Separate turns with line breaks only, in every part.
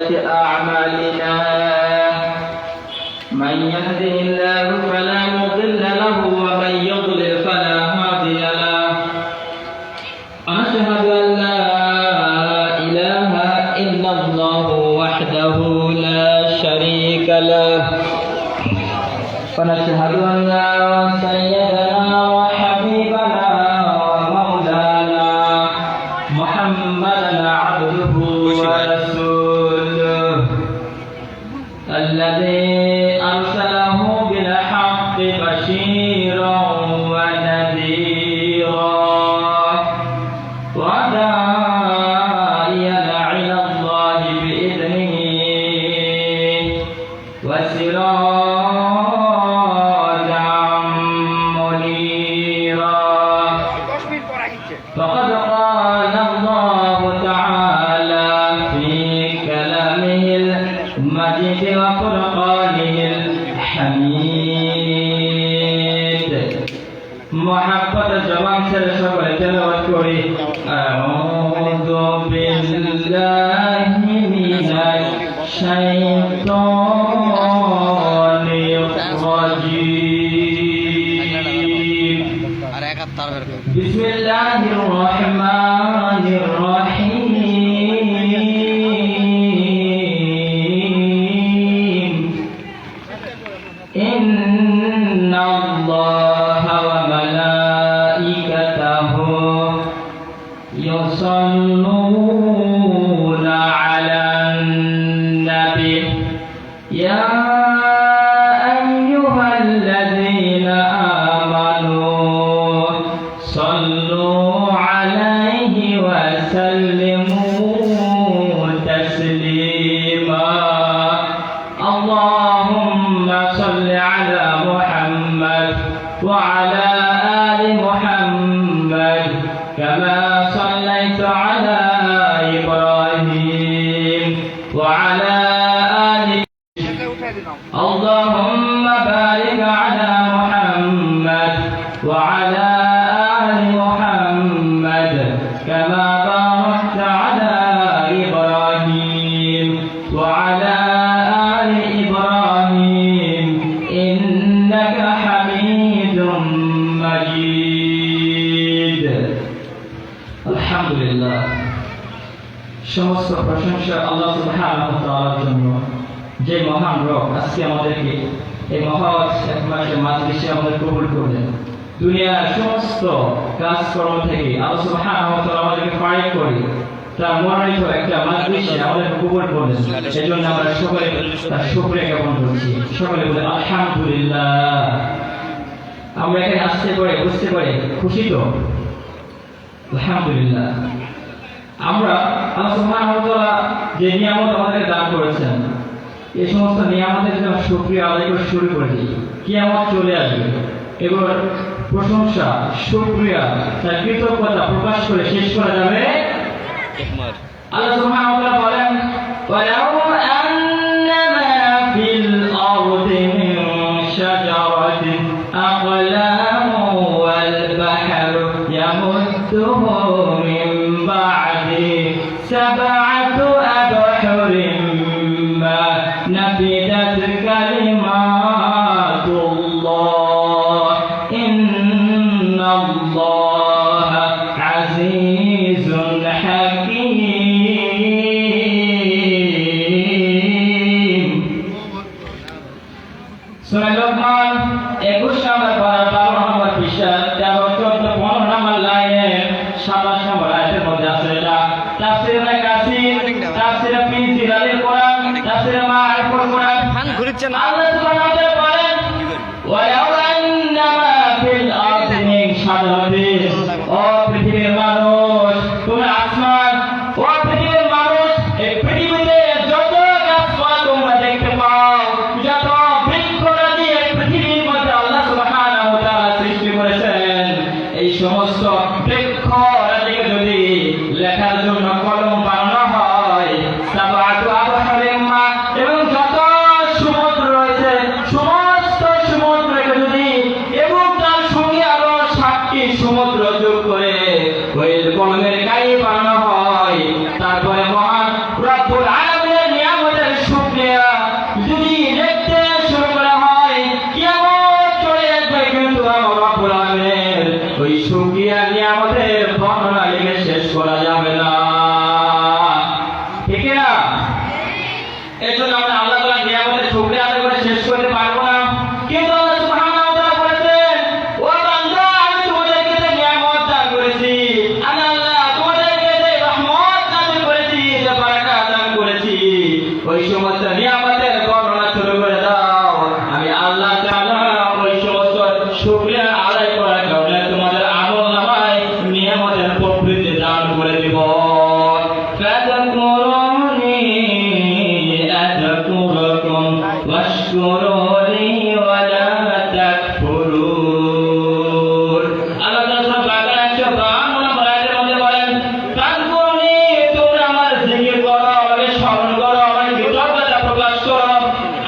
أعمالنا من يهده الله فلا مضل له ومن يضلل فلا هادي له أشهد أن لا إله إلا الله وحده لا شريك له ونشهد أن سيدنا وحبيبنا ومولانا محمدا عبده ورسوله الذي أرسله بالحق بشيرا ونذيرا وداعيا إلى الله بإذنه وسراجا منيرا فقد قال الله تعالى في كلامه المجيد وفرقانه الحميد محبة جوان سرسل تلاوت كوري أعوذ بالله من الشيطان الرجيم بسم الله الرحمن الرحيم إن الله وملائكته يصلون على النبي يا أيها الذين آمنوا صلوا عليه وسلموا تسليما اللهم صل على محمد وعلى آل محمد كما صليت على إبراهيم وعلى آل اللهم بارك على محمد وعلى آل محمد كما باركت على إبراهيم وعلى آل إبراهيم إنك حميد مجيد الحمد لله সমস্ত প্রশংসা আল্লাহ সুবহানাহু ওয়া তাআলার জন্য যে মহান রব আজকে আমাদেরকে এই মহৎ এক মাসের মাজলিসে আমাদের কবুল করলেন দুনিয়ার সমস্ত কাজকর্ম থেকে আল্লাহ সুবহানাহু ওয়া তাআলা আমাদেরকে ফারিগ করে তার মনোনীত একটা মাজলিসে আমাদের কবুল করলেন সেজন্য আমরা সকলে তার শুকরিয়া জ্ঞাপন করছি সকলে বলে আলহামদুলিল্লাহ আমরা এখানে আসতে পারে বুঝতে পারে খুশি তো আলহামদুলিল্লাহ আমরা আল্লাহ সুবহানাহু ওয়া তাআলা যে নিয়ামত আমাদেরকে দান করেছেন এই সমস্ত নিয়ামতের জন্য শুকরিয়া আদায় করে শুরু করে দিই কিয়ামত চলে আসবে এবার প্রশংসা শুকরিয়া তার কৃতজ্ঞতা প্রকাশ করে শেষ করা যাবে আল্লাহ সুবহানাহু ওয়া তাআলা বলেন ওয়ালাউ আন্নামা ফিল আরদি মিন শাজারাতিন আকলামু ওয়াল বাহরু ইয়ামুদ্দুহু মিন বা'দি সাব'াতু আবহুরিন মা নাফিদাত কালিমাতুল্লাহ ইন্নাল্লাহ আজিজুন হাকীম সূরা লোকমান 21 নম্বর পারা 12 নম্বর পৃষ্ঠা 13 14 15 নম্বর লাইনে 27 নম্বর আয়াতের মধ্যে আছে এটা তাফসীরে কাসির তাফসীরে ফিজিল আল কোরআন তাফসীরে মাআরিফুল কোরআন আল্লাহ সুবহানাহু ওয়া তাআলা বলেন ওয়ালাউ আন্নামা ফিল আরদি মিন শাজারাতিন ও পৃথিবীর মানুষ তোমরা আসমান ও পৃথিবীর মানুষ এই পৃথিবীতে যত গাছপালা তোমরা দেখতে পাও যত বৃক্ষরাজি এই পৃথিবীর মধ্যে আল্লাহ সুবহানাহু ওয়া তাআলা সৃষ্টি করেছেন এই সমস্ত বৃক্ষরাজিকে যদি লেখার জন্য কলম বানানো হয় সাবআতু আবহুরিন মা এবং যত সমুদ্র রয়েছে সমস্ত সমুদ্রকে যদি এবং তার সঙ্গে আরো 7টি সমুদ্র এই জন্য আমরা আল্লাহ তাআলার নিয়ামতের শুকরিয়া আদায় করে শেষ করতে পারবো না। কিন্তু আল্লাহ সুবহানাহু ওয়া তাআলা বলেছেন, ও বান্দা, আমি তোমাদেরকে যে নিয়ামত দান করেছি, আমি আল্লাহ তোমাদেরকে যে রহমত দান করেছি, যে বারাকাত দান করেছি, ওই সমস্ত নিয়ামতের বর্ণনা শুরু করে দাও। আমি আল্লাহ তাআলা ওই সমস্ত শুকরিয়া আদায় করার কারণে তোমাদের আমলনামায় নিয়ামতের প্রবৃদ্ধি দান করে দিব। ফাযাকুরুনি আযকুরুকুম ওয়াশকুরুনি ওয়া লা তাকফুরুন। আল্লাহ তাআলা বাকারা 152 নম্বর আয়াতের মধ্যে বলেন, ফাযাকুরুনি, তোমরা আমার জিকির করো, আমাকে স্মরণ করো, আমাকে কৃতজ্ঞতা প্রকাশ করো।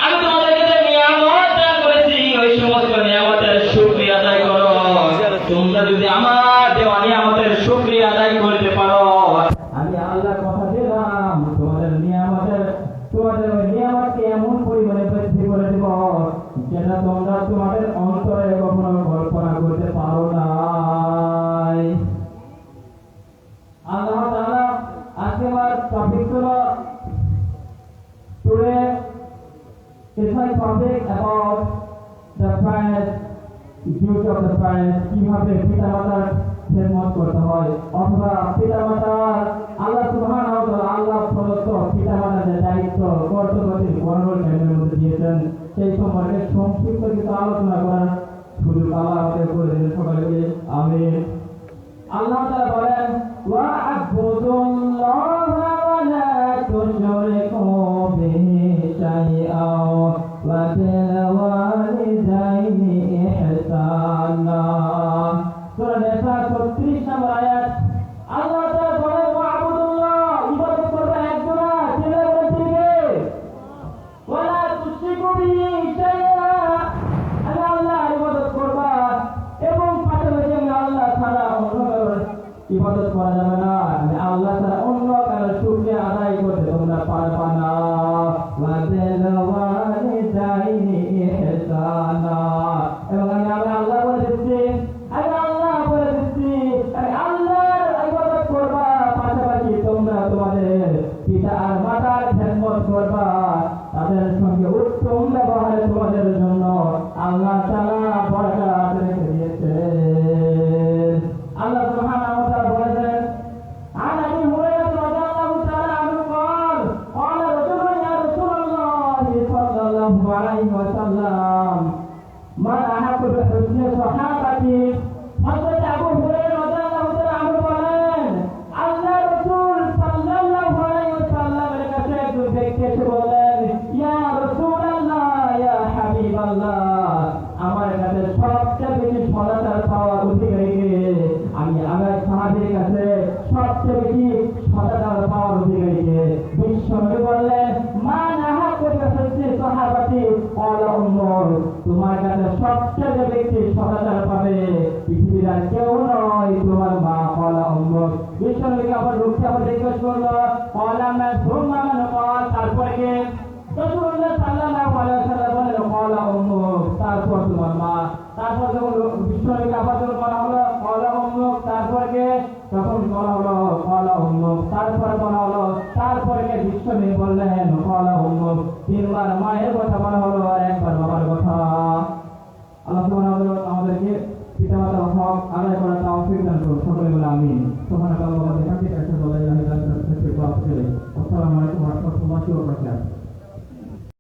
আমি তোমাদেরকে যে নিয়ামত দান করেছি, ওই সমস্ত নিয়ামতের শুকরিয়া আদায় করো। তোমরা যদি আমার দেওয়া নিয়ামতের শুকরিয়া আদায় করতে পারো, আমি আল্লাহ কথা দিলাম তোমাদের ওই নিয়ামতকে এমন পরিমাণে বৃদ্ধি করে দেব যেটা তোমরা তোমাদের অন্তরে কখনো কল্পনা করতে পারো নাই। আল্লাহ তাআলা আজকে আমার টপিক হলো today is my topic about the parents, duty of the parents, কিভাবে পিতামাতার খেদমত করতে হয়, অথবা পিতামাতার আল্লাহ সুবহানাহু ওয়া তাআলা আল্লাহ প্রদত্ত পিতামাতার দায়িত্ব কর্তব্যের বর্ণনা কেমনের মধ্যে দিয়েছেন, সেই সম্পর্কে সংক্ষিপ্ত কিছু আলোচনা করার সুযোগ আল্লাহ আমাদের করে দিন সকলকে। আমিন। আল্লাহ তাআলা বলেন, ওয়া আবুদুল্লাহা ওয়া লা তুশরিকু বিহি শাইআন ওয়া বিল ওয়ালিদাইনি ইহসানা। সূরা নিসা 36 নম্বর আয়াত। আল্লাহ তাআলা বলেন, ওয়া আবুদুল্লাহ, ইবাদত করবে একজন, ছেলে বলছিকে, ওয়া লা তুশরিকু বিহি শাইআন, আমি আল্লাহর ইবাদত করবা এবং পাশাপাশি আমি আল্লাহ ছাড়া অন্য কারোর ইবাদত করা যাবে না। আমি আল্লাহ ছাড়া অন্য কারোর শুকরিয়া আদায় করতে তোমরা পারবা না। ওয়া বিল ওয়ালিদাইনি ইহসানা, এবং আমি আল্লাহ বলে দিচ্ছি, আমি আল্লাহর ইবাদত করবা, পাশাপাশি তোমরা তোমাদের পিতা আর মাতার খেদমত করবা, তাদের সঙ্গে উত্তম ব্যবহারে তোমাদের জন্য আল্লাহ তাআলা বরকত রেখে দিয়েছেন। আল্লাহ সুবহানাহু ওয়া তাআলা বলেছেন, عن ابي هريره رضي الله تعالى عنه قال قال رجل يا رسول الله صلى الله عليه وسلم من احب بحسن صحابتي। হযরত আবু হুরায়রা রাদিয়াল্লাহু তাআলা আনহু বলেন, আল্লাহ রাসূল সাল্লাল্লাহু আলাইহি ওয়াসাল্লামের কাছে একজন ব্যক্তি এসে বললেন, ইয়া রাসূলুল্লাহ, ইয়া হাবিবাল্লাহ, আমার কাছে সবচেয়ে বেশি সদাচার পাওয়ার অধিকারী কে? আমার সাহাবীর কাছে সবচেয়ে বেশি সদাচার পাওয়ার অধিকারী কে? বিশ্বনবী বললেন, মান আহাক্কু বিহুসনি সাহাবাতি ক্বালা উম্মুর, তোমার কাছে সবচেয়ে যে ব্যক্তি সদাচার পাবে পৃথিবীর আর কেউ নয়, তোমার মা। ক্বালা উম্মুর। বিশ্বনবীকে আবার রুখতে আবার জিজ্ঞেস করলো, ক্বালা মান সুম্মা মান? ক্বাল, তারপরে কে? রাসূলুল্লাহ সাল্লাল্লাহু আলাইহি ওয়াসাল্লাম বলেন, ক্বালা উম্মুর, তারপর তোমার মা। তারপর যখন বিশ্বনবীকে আবার যখন বলা হলো,